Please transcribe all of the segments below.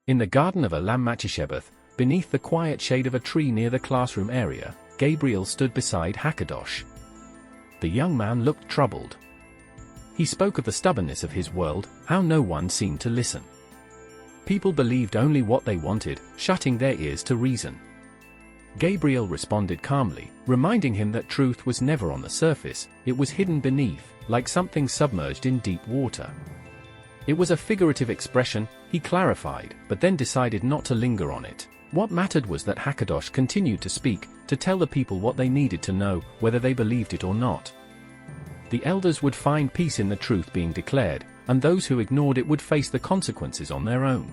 In the garden of Olam Machishebeth, beneath the quiet shade of a tree near the classroom area, Gabriel stood beside Hakkadosh. The young man looked troubled. He spoke of the stubbornness of his world, how no one seemed to listen. People believed only what they wanted, shutting their ears to reason. Gabriel responded calmly, reminding him that truth was never on the surface, it was hidden beneath, like something submerged in deep water. It was a figurative expression, he clarified, but then decided not to linger on it. What mattered was that Hakkadosh continued to speak, to tell the people what they needed to know, whether they believed it or not. The elders would find peace in the truth being declared, and those who ignored it would face the consequences on their own.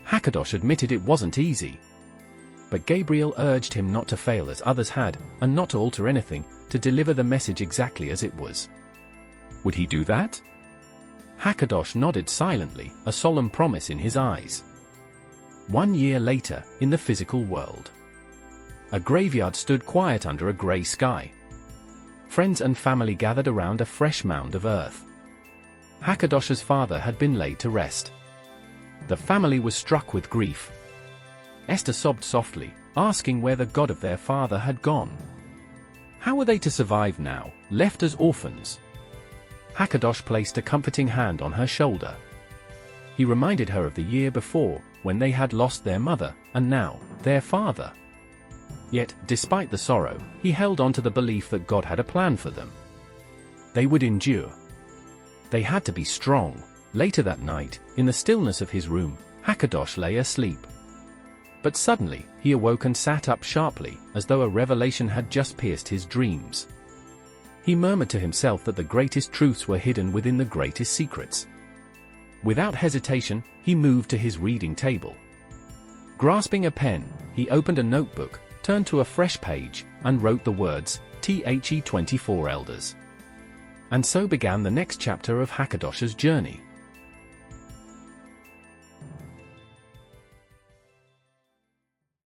Hakkadosh admitted it wasn't easy. But Gabriel urged him not to fail as others had, and not to alter anything, to deliver the message exactly as it was. Would he do that? Hakkadosh nodded silently, a solemn promise in his eyes. 1 year later, in the physical world. A graveyard stood quiet under a grey sky. Friends and family gathered around a fresh mound of earth. Hakkadosh's father had been laid to rest. The family was struck with grief. Esther sobbed softly, asking where the God of their father had gone. How were they to survive now, left as orphans? Hakkadosh placed a comforting hand on her shoulder. He reminded her of the year before, when they had lost their mother, and now, their father. Yet, despite the sorrow, he held on to the belief that God had a plan for them. They would endure. They had to be strong. Later that night, in the stillness of his room, Hakkadosh lay asleep. But suddenly, he awoke and sat up sharply, as though a revelation had just pierced his dreams. He murmured to himself that the greatest truths were hidden within the greatest secrets. Without hesitation, he moved to his reading table. Grasping a pen, he opened a notebook, turned to a fresh page, and wrote the words, The 24 Elders. And so began the next chapter of Hakkadosh's journey.